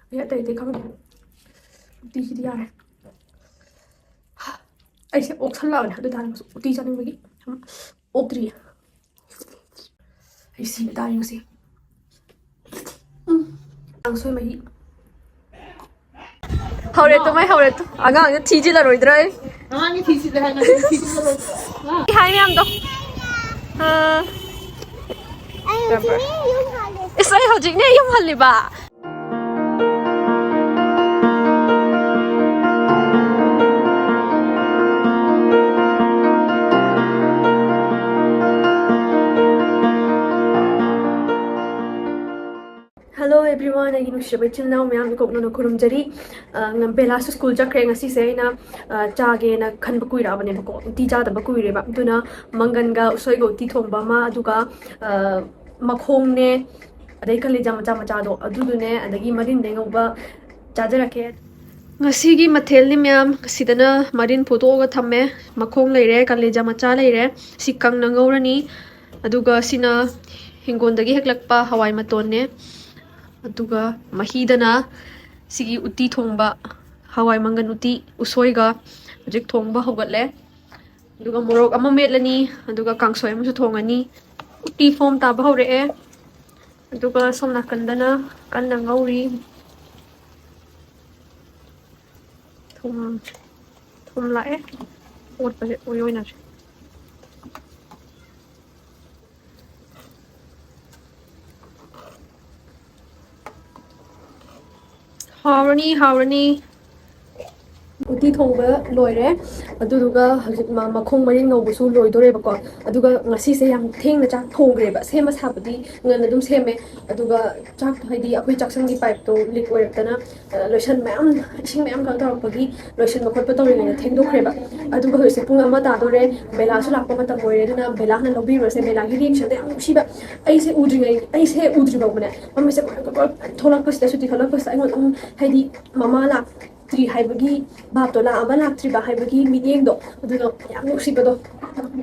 Ya tadi kamu uti sih dia deh. Aise oksan lah nih, ada masuk uti sana lagi. Okri. Aise dah yang sih. Kangsoi mahi. Haure tu mai haure tu. Agang itu tiga lah roh idra. Agang itu tiga lah. Hai ni am tu. Isai hojik ni yung hali ba? Hello everyone, I am Shubha till now. I am going to Kurum Jari. Bella school Jakre ngasi say na chage na khan bakui ra bane bako ti ja da bakui re ba tuna manganga usoi go Utti Thongba ma aduga makhong ne adai kale jama do adu ne adagi Marin Ngouba chajarake ngasi gi mathel ni myam sidana Marin photo ga thamme makhong leire kale jama cha leire sikang na ngorani aduga sina hingondagi heklakpa hawai maton ne aduga mahidana sigi Utti Thongba hawai mangan uti usoiga hojik thongba hogatle aduga morok ama metlani aduga kangsoi amu thongani uti form ta bahore e aduga somna kandana kanna ngauri thom lae ot pa oyoina Haurani Utti Thongba loire aduga hajik Makhong Marin Ngouba su loidore bako aduga ngasi se yam theng na chak thongre ba sema sabadi ngana dum seme aduga chak haidi akoi chaksang gi pipe to leak oirtana lotion ma'am ising ma'am ka tar pagi lotion ma khotpa tori na theng do khre ba aduga hoise pung ama ta dore bela su lakpa mata moire na bela na lobby ro se bela gi reaction de am shiba ai se udri ba mane mama se tholak pas da su ti tholak pas ai ngon haidi mama la Tri haibagi bab to la abala tri ba haibagi meeting do aduno yam nuksi bado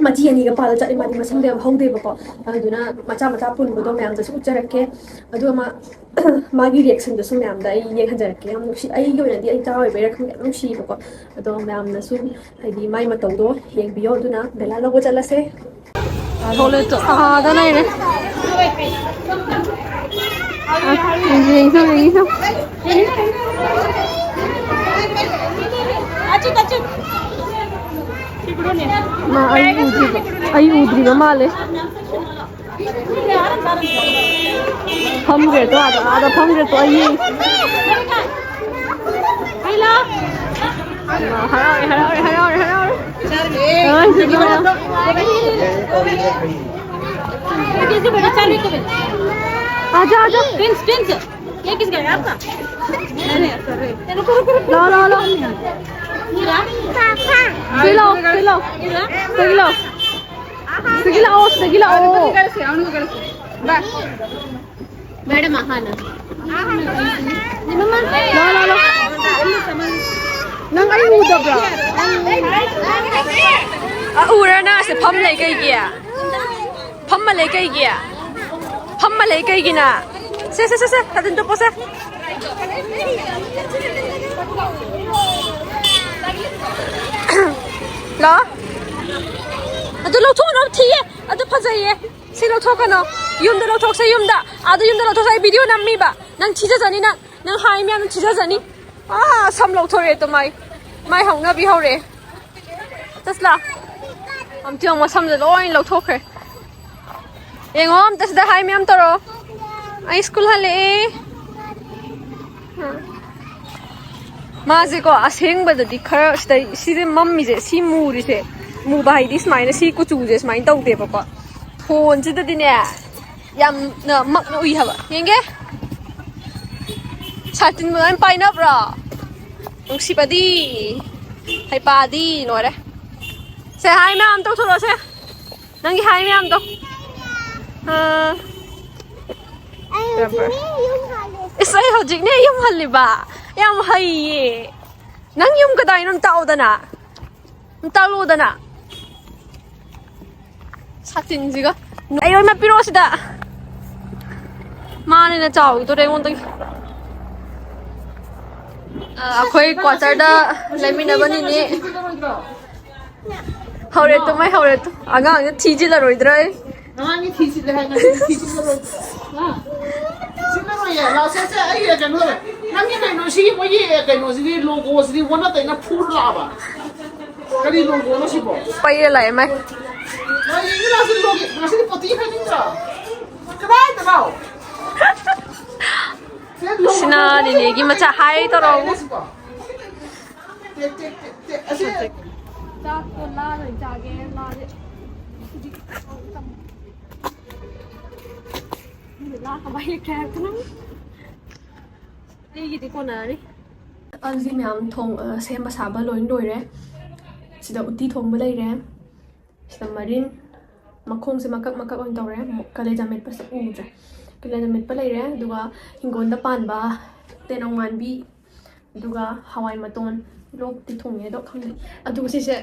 maji ani ga pala chari mari masang de haude ba ko aduna macha pun bodo myam da su charake adu ma magi reaction da su myam da ai ye khajarake yam nuksi ai go na di ai taw be rakh yam nuksi ba ko adu myam na su haidi mai ma tawdo yeng biyo aduna bela logo chala se thole to da nai re Ay udri ba male hamre to ada hamre to ai hello haorehaore ay sige ba किसी बड़ा चालू को आजा Prince ये किसका है आपका नहीं sir low Segila madam Aahana low nang ai uda bra ura na se pham lai kai gya pham ma lai kai gya pham ma lai kai gina se tadin to pose la adu lo thong no thiye adu phajaiye si lo thok no yum da lo thok se yum da adu yum da lo thok sai video nammi ba nang chija jani na nang hai myam chija jani sam lo thore to mai hong na bi hore tasla am tiang ma sam da loin lo thokre engom tas da hai myam toro ai school hale माजे को असेंग बददी खर सिदे mummy जे सी मुरी से मु by this माइना सी कुचु जे स्माइन तौदे बको phone से ददिने याम न मक न उइ हबा येंगे सातिन मन पाइना ब्रा नुक्सिपदी हाइ पादी लोरे से हाइ मैम तो थोरो से नंगी हाइ मैम तो इसai hojik ne yum haliba yam haiye nang yum kadai nam taudana taludana satin jiga ayo ma pirosida mane na chaw to re won ꯑꯩꯈꯣꯏ ꯀ꯭ꯋꯥꯇꯔꯗ ꯂꯩꯃꯤꯟꯅꯕꯅꯤꯅꯦ ꯍꯧꯔꯦ ꯇꯨ ꯃꯩ ꯍꯧꯔꯦ ꯇꯨ ꯑꯉꯥꯡꯁꯦ ꯊꯤꯖꯤꯜꯂꯔꯣꯏꯗ꯭ꯔꯥ ꯑꯉꯥꯡꯒꯤ ꯊꯤꯖꯤꯜꯂꯦ ꯍꯥꯏ ꯊꯤꯖꯤꯜꯂꯔꯣꯏ ꯊꯤꯖꯤꯜꯂꯔꯣꯏꯌꯦ ꯂꯥꯁꯦꯁꯦ ꯑꯩ ꯀꯩꯅꯣ ꯅꯪꯒꯤ ꯀꯩꯅꯣꯁꯤꯒꯤ ꯃꯣꯏꯒꯤ ꯀꯩꯅꯣꯁꯤꯗꯤ ꯂꯣꯒꯣꯁꯤꯗꯤ ꯑꯣꯟꯅ ꯇꯩꯅ ꯐꯨꯔ ꯂꯥꯛꯑꯕ ꯀꯔꯤ ꯂꯣꯒꯣꯅꯣ ꯁꯤꯕꯣ ꯄꯩꯔ ꯂꯥꯛꯑꯦ ꯃꯥꯏ ꯌꯦꯡꯒꯤ ꯂꯥꯁꯤ ꯂꯣꯒꯤ ꯉꯁꯤꯗꯤ ꯄꯣꯇꯤ ꯍꯥꯏꯅꯤꯡꯗ꯭ꯔꯣ ꯀꯗꯥꯏꯗꯅꯣ ꯁꯤꯅ ꯅꯦꯅꯦꯒꯤ ꯃꯆꯥ ꯍꯥꯏ ꯇꯧꯔꯛꯎ ꯆꯥꯛꯇꯣ ꯂꯥꯗ ꯆꯥꯒꯦ ꯂꯥꯗꯤ ꯂꯥ ꯀꯃꯥꯏꯅ ꯀꯌꯥ ꯑꯩꯒꯤꯗꯤ ꯀꯣꯟꯅꯔꯤ ꯑꯜꯁꯤ ꯃꯌꯥꯝ ꯁꯦꯝꯕ ꯁꯥꯕ ꯂꯣꯏ ꯂꯣꯏꯔꯦ ꯁꯤꯗ ꯎꯇꯤ ꯊꯣꯡꯕ ꯂꯩꯔꯦ ꯁꯤꯗ ꯃꯔꯤꯟ ꯃꯈꯣꯡꯁꯦ ꯃꯀꯛ ꯃꯀꯛ ꯑꯣꯏꯅ ꯇꯧꯔꯦ ꯀꯂꯦꯖꯥ ꯃꯦꯠꯄꯁꯦ ꯎꯗ꯭ꯔꯦ ꯀꯂꯦꯖꯥ ꯃꯦꯠꯄ ꯂꯩꯔꯦ ꯑꯗꯨꯒ ꯍꯤꯡꯒꯣꯜꯗ ꯄꯥꯟꯕ ꯇꯦꯅꯧ ꯃꯥꯟꯕꯤ ꯑꯗꯨꯒ ꯍꯋꯥꯏ ꯃꯇꯣꯟ ꯂꯣꯛꯇꯤ ꯊꯣꯡꯉꯦ ꯑꯗꯣ ꯈꯪꯗꯦ ꯑꯗꯨꯒ ꯁꯤꯁꯦ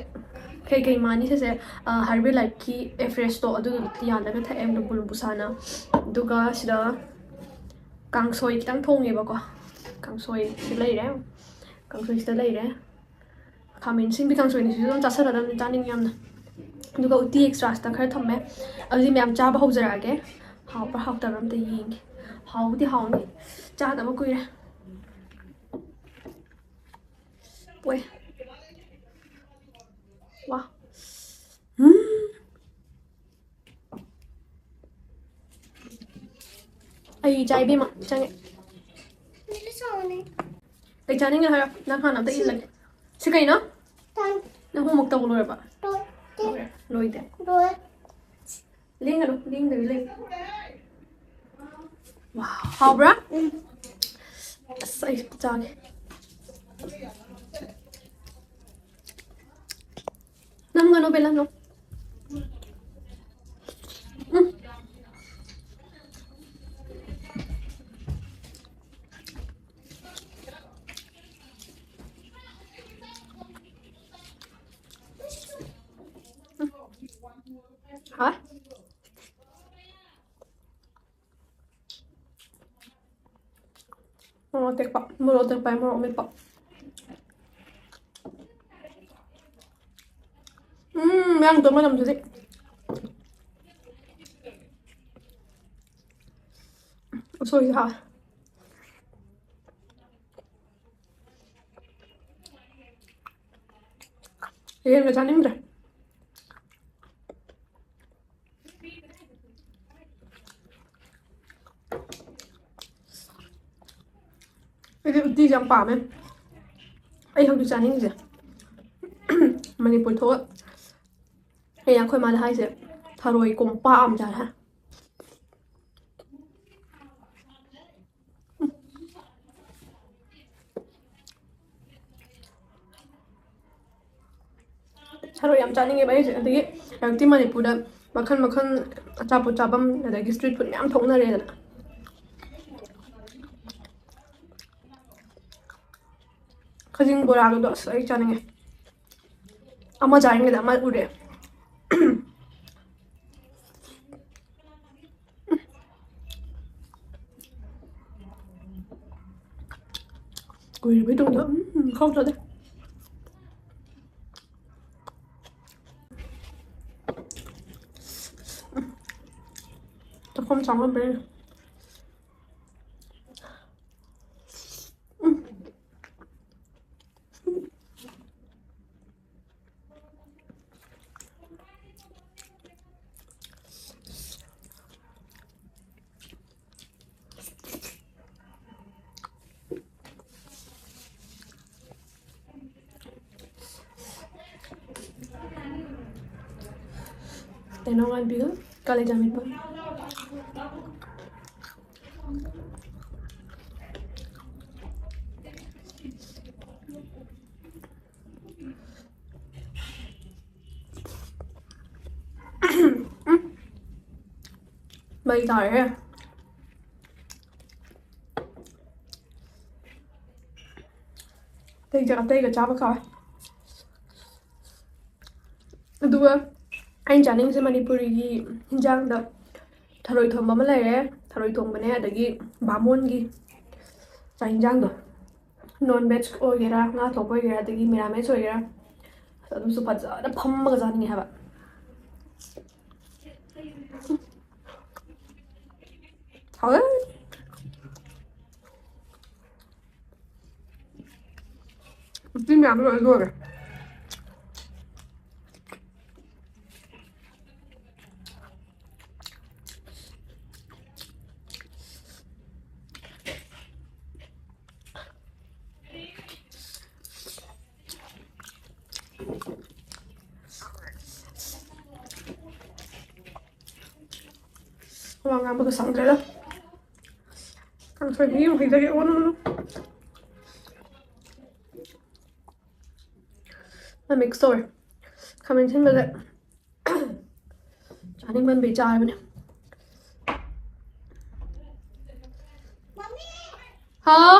ꯀꯩ ꯃꯥꯅꯤ ꯁꯤꯁꯦ ꯍꯥꯔꯕꯦꯜ ꯂꯥꯏꯐꯀꯤ ꯑꯦꯐ꯭ꯔꯦꯁꯇꯣ ꯑꯗꯨꯗꯣ ꯌꯥꯜꯂꯒ ꯊꯛꯑꯦ ꯂꯨꯝꯕꯨ ꯂꯨꯝꯕꯨ ꯁꯥꯅ ꯑꯗꯨꯒ ꯁꯤꯗ ꯀꯥꯡꯁꯣꯏ ꯈꯤꯇꯪ ꯊꯣꯡꯉꯦꯕꯀꯣ ꯀꯥꯡꯁꯣꯏꯁꯤ ꯂꯩꯔꯦ ꯀꯥꯡꯁꯣꯏꯁꯤꯗ ꯂꯩꯔꯦ ꯈꯥꯃꯦꯟ ꯁꯤꯟꯕꯤ ꯀꯥꯡꯁꯣꯏꯅꯤ ꯁꯤꯁꯨ ꯑꯗꯨꯝ ꯆꯥꯁꯜꯂꯗꯕꯅꯤ ꯆꯥꯅꯤꯡꯉꯤ ꯌꯥꯝꯅ ꯑꯗꯨꯒ ꯎꯇꯤ ꯑꯦꯛꯁꯇ꯭ꯔꯥꯁꯤꯗ ꯈꯔ ꯊꯝꯃꯦ ꯑꯗꯨꯗꯤ ꯃꯌꯥꯝ ꯆꯥꯕ ꯍꯧꯖꯔꯛꯑꯒꯦ ꯍꯥꯎꯕ꯭ꯔꯥ ꯍꯥꯎꯇꯕ꯭ꯔꯥ ꯑꯝꯇ ꯌꯦꯡꯒꯦ ꯍꯥꯎꯕꯨꯗꯤ ꯍꯥꯎꯅꯤ ꯆꯥꯗꯕ ꯀꯨꯏꯔꯦ ꯄꯣꯏ ꯋꯥ ꯑꯩ ꯆꯥ ꯏꯕꯦꯝꯃ ꯆꯪꯉꯦ ꯀꯩ ꯆꯥꯅꯤꯡꯉꯦ ꯍꯥꯏꯔꯣ ꯅꯪ ꯍꯥꯟꯅ ꯑꯝꯇ ꯏꯜꯂꯒꯦ ꯁꯤ ꯀꯩꯅꯣ ꯅꯪ ꯍꯣꯝꯋꯔꯛ ꯇꯧꯕ ꯂꯣꯏꯔꯕ ꯂꯣꯏꯗꯦ ꯂꯦꯡꯒꯅꯨ ꯂꯦꯡꯗꯕꯤ ꯂꯩ ꯍꯥꯎꯕ꯭ꯔꯥ ꯑꯁ ꯑꯩ ꯆꯥꯒꯦ ꯅꯝꯒꯅꯨ ꯕꯦꯂꯥ ꯅꯣ ꯍꯥ ꯃꯣꯔꯣꯛ ꯑꯇꯦꯛꯄ ꯃꯣꯔꯣꯛ ꯑꯇꯦꯛꯄ ꯃꯣꯔꯣꯛ ꯃꯦꯠꯄ ꯃꯌꯥꯡ ꯇꯣꯟ ꯃꯅꯝꯗꯨꯗꯤ ꯎꯁꯣꯏꯁꯨ ꯍꯥꯎꯋꯦ ꯌꯦꯟꯒ ꯆꯥꯅꯤꯡꯗ꯭ꯔꯦ ꯑꯩꯗꯤ ꯎꯇꯤꯁꯦ ꯌꯥꯝ ꯄꯥꯝꯃꯦ ꯑꯩ ꯍꯧꯖꯤꯛ ꯆꯥꯅꯤꯡꯉꯤꯁꯦ ꯃꯅꯤꯄꯨꯔ ꯊꯣꯛꯑ ꯑꯩꯅ ꯑꯩꯈꯣꯏ ꯃꯥꯗ ꯍꯥꯏꯁꯦ ꯊꯔꯣꯏ ꯀꯣꯝꯄꯥꯛ ꯑꯃ ꯆꯥꯏ ꯍꯥꯏ ꯊꯔꯣꯏ ꯌꯥꯝ ꯆꯥꯅꯤꯡꯉꯦꯕ ꯑꯩꯁꯦ ꯑꯗꯒꯤ ꯍꯧꯖꯤꯛꯇꯤ ꯃꯅꯤꯄꯨꯔꯗ ꯃꯈꯜ ꯃꯈꯜ ꯑꯆꯥꯄꯣꯠ ꯆꯥꯐꯝ ꯑꯗꯒꯤ ꯏꯁꯇ꯭ꯔꯤꯠ ꯐꯨꯗ ꯃꯌꯥꯝ ꯊꯣꯛꯅꯔꯦꯗꯅ ꯈꯖꯤꯡ ꯕꯣꯔꯥꯒꯗꯣ ꯑꯁ ꯑꯩ ꯆꯥꯅꯤꯡꯉꯦ ꯑꯃ ꯆꯥꯔꯤꯉꯩꯗ ꯑꯃ ꯎꯔꯦ ꯀꯨꯏꯔꯕꯩ ꯇꯨꯡꯗ ꯈꯥꯎꯆꯥꯗꯦ ꯆꯥꯛꯈꯣꯝ ꯆꯥꯝꯃꯝꯕꯩ ꯇꯦꯅꯧ ꯃꯥꯟꯕꯤꯒ ꯀꯥꯂꯦꯖꯥ ꯃꯦꯠꯄ ꯃꯩ ꯇꯥꯔꯦ ꯑꯇꯩꯒ ꯆꯥꯕ ꯀꯥꯎꯋꯦ ꯑꯗꯨꯒ ꯑꯩꯅ ꯆꯥꯅꯤꯡꯉꯤꯁꯦ ꯃꯅꯤꯄꯨꯔꯤꯒꯤ ꯍꯤꯟꯖꯥꯡꯗ ꯊꯔꯣꯏ ꯊꯣꯡꯕ ꯑꯃ ꯂꯩꯔꯦ ꯊꯔꯣꯏ ꯊꯣꯡꯕꯅꯦ ꯑꯗꯒꯤ ꯕꯥꯃꯣꯟꯒꯤ ꯆꯥꯛ ꯍꯤꯟꯖꯥꯡꯗꯣ non veg ꯑꯣꯏꯒꯦꯔꯥ ꯉꯥ ꯊꯣꯡꯕ ꯑꯣꯏꯒꯦꯔꯥ ꯑꯗꯒꯤ ꯃꯤꯔꯥꯃꯦꯁ ꯑꯣꯏꯒꯦꯔꯥ ꯑꯗꯨꯝꯁꯨ ꯐꯖꯅ ꯐꯝꯃꯒ ꯆꯥꯅꯤꯡꯉꯦ ꯍꯥꯏꯕ ꯍꯥꯎꯋꯦ ꯎꯇꯤ ꯃꯌꯥꯝꯗꯣ ꯂꯣꯏ ꯂꯣꯏꯔꯦ ꯋꯥ ꯉꯥꯡꯕꯒ ꯁꯪꯗ꯭ꯔꯦꯗ ꯀꯥꯡꯁꯣꯏ ꯃꯤ ꯃꯈꯩꯗꯒꯤ ꯑꯣꯟꯅꯨ ꯃꯤꯛꯁ ꯇꯧꯔꯦ ꯈꯥꯃꯦꯟ ꯑꯁꯤꯟꯕꯁꯦ ꯆꯥꯅꯤꯡꯃꯟꯕꯩ ꯆꯥꯔꯕꯅꯦ ꯍꯥꯎ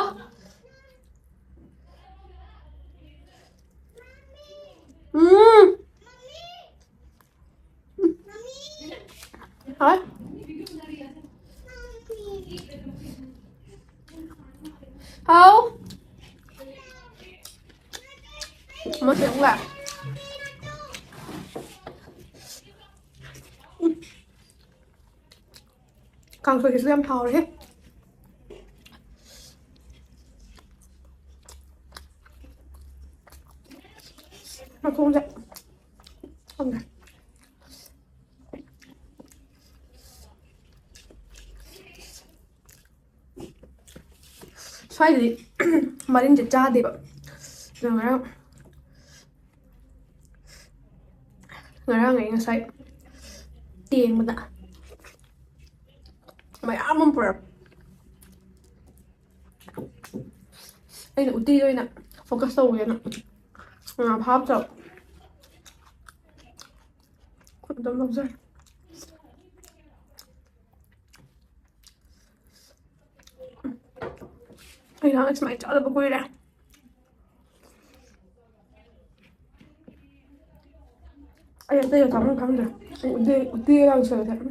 ꯍꯥꯎ ꯍꯥꯎ ꯃꯁꯤ ꯑꯃꯨꯛ ꯂꯥꯛꯑꯦ ꯀꯥꯡꯁꯣꯏꯒꯤꯁꯨ ꯌꯥꯝ ꯍꯥꯎꯔꯦꯍꯦ ꯃꯈꯣꯡꯁꯦ ꯈꯪꯗꯦ ꯁ꯭ꯋꯥꯏꯗꯗꯤ ꯃꯔꯤꯟꯁꯦ ꯆꯥꯗꯦꯕ ꯉꯔꯥꯡ ꯑꯩ ꯉꯁꯥꯏ ꯇꯦꯡꯕꯗ ꯃꯌꯥꯝ ꯑꯃ ꯄꯨꯔꯛ ꯑꯩꯅ ꯎꯇꯤꯗ ꯑꯣꯏꯅ ꯐꯣꯀꯁ ꯇꯧꯒꯦꯅ ꯍꯥꯞꯇ꯭ꯔꯕ ꯑꯗꯨꯝ ꯂꯧꯖꯔꯦ ꯑꯩ ꯁꯨꯃꯥꯏꯅ ꯆꯥꯗꯕ ꯀꯨꯏꯔꯦ ꯑꯩ ꯑꯇꯩꯒ ꯆꯥꯐꯝ ꯈꯪꯗ꯭ꯔꯦ ꯑꯩ ꯎꯇꯤꯒ ꯀꯥꯡꯁꯣꯏꯒꯁꯦ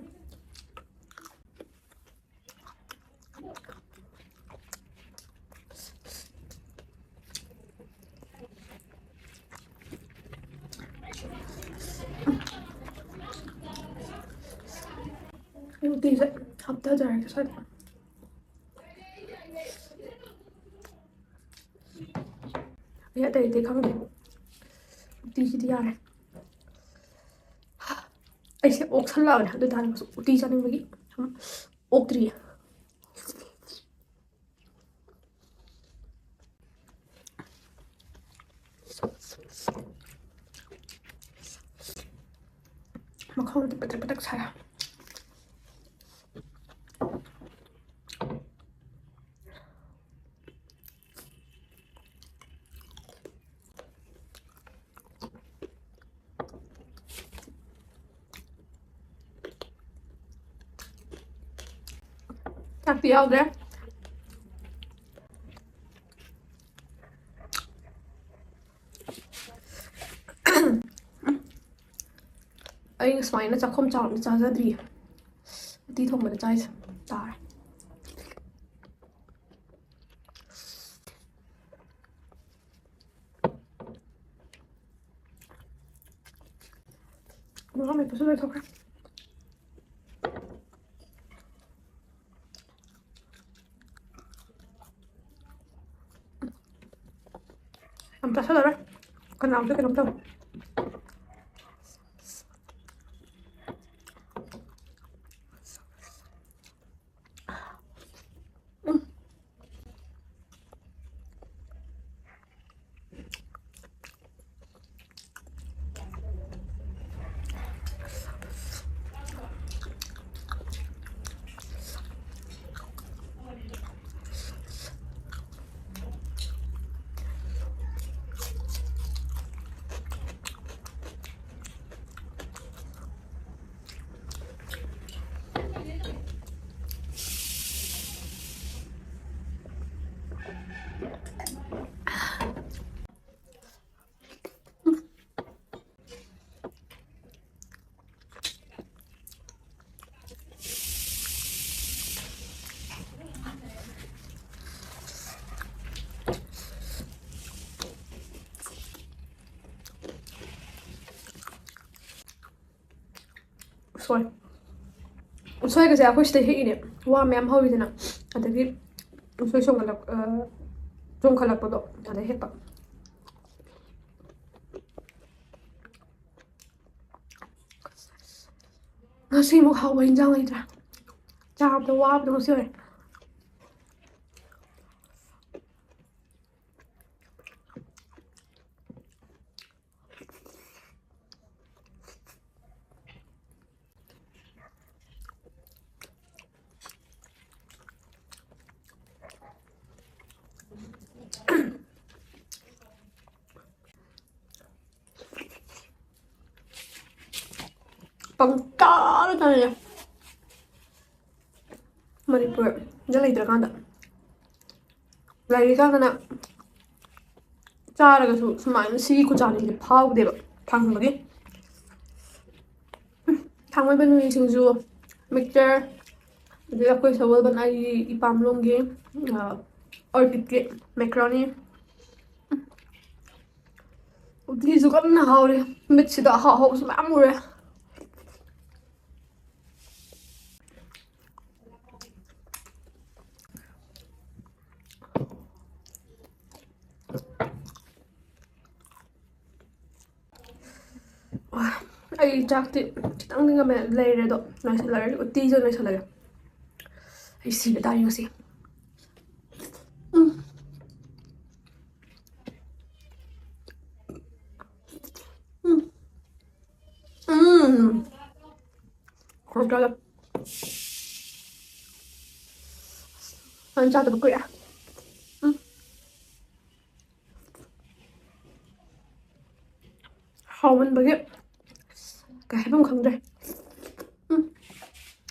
우티제 합타자를 살 야 되게 강해 우티지도 야래 ꯑꯩꯁꯦ ꯑꯣꯛ ꯁꯜꯂꯛꯑꯕꯅꯦ ꯑꯗꯨ ꯇꯥꯔꯒꯁꯨ ꯎꯇꯤ ꯆꯥꯅꯤꯡꯕꯒꯤ ꯑꯣꯛꯇ꯭ꯔꯤꯌꯦ ꯃꯈꯣꯡꯗ ꯄꯇꯛ ꯄꯇꯛ ꯁꯥꯏ ꯆꯥꯛꯇꯤ ꯌꯥꯎꯗ꯭ꯔꯦ ꯑꯩ ꯁꯨꯃꯥꯏꯅ ꯆꯥꯛꯈꯨꯝ ꯆꯥꯎꯅ ꯆꯥꯖꯗ꯭ꯔꯤꯌꯦ ꯎꯇꯤ ꯊꯣꯡꯕꯗ ꯆꯥꯏꯁꯦ ꯇꯥꯔꯦ ꯃꯣꯔꯣꯛ ꯃꯦꯠꯄꯁꯨ ꯂꯣꯏꯊꯣꯛꯈ꯭ꯔꯦ ꯌꯥꯝ ꯆꯥꯁꯜꯂꯔꯣꯏ ꯀꯅꯥꯝꯇ ꯀꯩꯅꯣꯝ ꯇꯧꯋꯦ ꯁꯣꯏ ꯎꯁꯣꯏꯒꯁꯦ ꯑꯩꯈꯣꯏ ꯁꯤꯗ ꯍꯦꯛꯏꯅꯦ ꯋꯥ ꯃꯌꯥꯝ ꯍꯧꯋꯤꯗꯅ ꯑꯗꯒꯤ ꯎꯁꯣꯏ ꯆꯣꯡꯈꯠꯂꯛꯄꯗꯣ ꯑꯗ ꯍꯦꯛꯄ ꯉꯁꯤꯃꯨꯛ ꯍꯥꯎꯕ ꯏꯟꯖꯥꯡ ꯂꯩꯇ꯭ꯔꯥ ꯆꯥꯕꯗ ꯋꯥꯕꯗꯣ ꯉꯁꯤ ꯑꯣꯏꯔꯦ ꯄꯪꯇꯥꯗ ꯇꯥꯅꯩ ꯃꯅꯤꯄꯨꯔꯗ ꯂꯩꯇ꯭ꯔꯀꯥꯟꯗ ꯂꯩꯔꯤꯀꯥꯟꯗꯅ ꯆꯥꯔꯒꯁꯨ ꯁꯨꯃꯥꯏꯅ ꯁꯤꯒꯤ ꯈꯨꯆꯥꯅꯤꯡꯁꯦ ꯐꯥꯎꯗꯦꯕ ꯐꯪꯕꯒꯤ ꯊꯥꯡꯃꯩꯕꯟ ꯁꯤꯡꯖꯨ ꯃꯤꯛꯆꯔ ꯑꯗꯩ ꯑꯩꯈꯣꯏ ꯁꯒꯣꯜꯕꯟ ꯑꯩꯒꯤ ꯏꯄꯥꯝꯂꯣꯝꯒꯤ ꯑꯣꯔꯀꯤꯠꯀꯤ ꯃꯦꯀ꯭ꯔꯣꯅꯤ ꯎꯇꯤꯁꯨ ꯀꯟꯅ ꯍꯥꯎꯔꯦ ꯃꯤꯠꯁꯤꯗ ꯑꯍꯥꯎ ꯑꯍꯥꯎꯕꯁꯨ ꯃꯌꯥꯝ ꯎꯔꯦ ꯑꯩ ꯆꯥꯛꯇꯤ ꯈꯤꯇꯪꯗꯤ ꯉꯝꯃꯦ ꯂꯩꯔꯦ ꯑꯗꯣ ꯂꯣꯏꯁꯤꯜꯂꯔꯦ ꯎꯇꯤꯁꯨ ꯂꯣꯏꯁꯤꯜꯂꯒꯦ ꯑꯩ ꯁꯤꯕ ꯇꯥꯔꯦ ꯉꯁꯤ ꯍꯣꯇꯦꯜ ꯆꯥꯗꯕ ꯀꯨꯏꯔꯦ ꯍꯥꯎꯃꯟꯕꯒꯤ ꯀꯩ ꯍꯥꯏꯐꯝ ꯈꯪꯗ꯭ꯔꯦ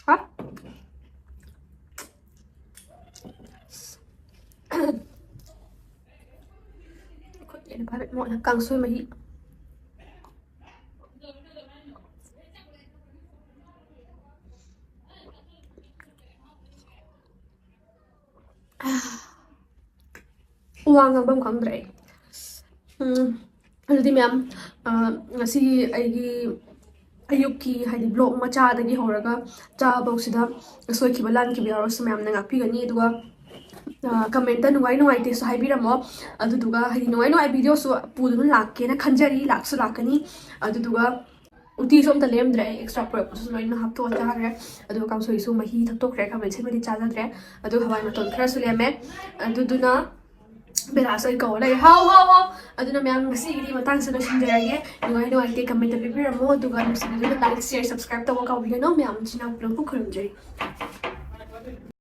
ꯍꯥ ꯀꯥꯡꯁꯣꯏ ꯃꯍꯤ ꯋꯥ ꯉꯥꯡꯐꯝ ꯈꯪꯗ꯭ꯔꯦ ꯑꯗꯨꯗꯤ ꯃꯌꯥꯝ ꯉꯁꯤ ꯑꯩꯒꯤ ꯑꯌꯨꯛꯀꯤ ꯍꯥꯏꯗꯤ ꯕ꯭ꯂꯣꯛ ꯃꯆꯥꯗꯒꯤ ꯍꯧꯔꯒ ꯆꯥꯕꯧꯁꯤꯗ ꯁꯣꯏꯈꯤꯕ ꯂꯥꯟꯈꯤꯕ ꯌꯥꯎꯔꯁꯨ ꯃꯌꯥꯝꯅ ꯉꯥꯛꯄꯤꯒꯅꯤ ꯑꯗꯨꯒ ꯀꯃꯦꯟꯇ ꯅꯨꯡꯉꯥꯏ ꯅꯨꯡꯉꯥꯏꯇꯦꯁꯨ ꯍꯥꯏꯕꯤꯔꯝꯃꯣ ꯑꯗꯨꯗꯨꯒ ꯍꯥꯏꯗꯤ ꯅꯨꯡꯉꯥꯏ ꯅꯨꯡꯉꯥꯏ ꯚꯤꯗꯤꯑꯣꯁꯨ ꯄꯨꯗꯨꯅ ꯂꯥꯛꯀꯦꯅ ꯈꯟꯖꯔꯤ ꯂꯥꯛꯁꯨ ꯂꯥꯛꯀꯅꯤ ꯑꯗꯨꯗꯨꯒ ꯎꯇꯤꯁꯨ ꯑꯝꯇ ꯂꯦꯝꯗ꯭ꯔꯦ ꯑꯦꯛꯁꯇ꯭ꯔꯥ ꯄꯨꯔꯛꯄꯁꯨ ꯂꯣꯏꯅ ꯍꯥꯞꯇꯣꯛꯑ ꯆꯥꯈ꯭ꯔꯦ ꯑꯗꯨꯒ ꯀꯥꯡꯁꯣꯏꯁꯨ ꯃꯍꯤ ꯊꯛꯇꯣꯛꯈ꯭ꯔꯦ ꯈꯥꯃꯦꯟ ꯑꯁꯤꯟꯕꯗꯤ ꯆꯥꯖꯗ꯭ꯔꯦ ꯑꯗꯨꯒ ꯍꯋꯥꯏ ꯃꯇꯣꯟ ꯈꯔꯁꯨ ꯂꯦꯝꯃꯦ ꯑꯗꯨꯗꯨꯅ ꯕꯦꯂꯥꯁ ꯑꯩ ꯀꯧꯔ ꯂꯩꯔꯦ ꯍꯥꯎ ꯍꯥꯎ ꯍꯥꯎ ꯑꯗꯨꯅ ꯃꯌꯥꯝ ꯉꯁꯤꯒꯤꯗꯤ ꯃꯇꯥꯡꯁꯤꯗ ꯂꯣꯏꯁꯤꯟꯖꯔꯒꯦ ꯅꯨꯡꯉꯥꯏ ꯅꯨꯡꯉꯥꯏꯇꯦ ꯀꯃꯦꯟꯇ ꯄꯤꯕꯤꯔꯝꯃꯣ ꯑꯗꯨꯒ ꯅꯨꯡꯁꯤꯕꯤꯗꯨꯅ ꯂꯥꯏꯛ ꯁꯤꯌꯔ ꯁꯕꯁꯀ꯭ꯔꯥꯏꯕ ꯇꯧꯕ ꯀꯥꯎꯕꯤꯒꯅꯣ ꯃꯌꯥꯝ ꯆꯤꯟꯅꯥꯎ ꯄꯨꯂꯞꯄꯨ ꯈꯨꯔꯨꯝꯖꯔꯤ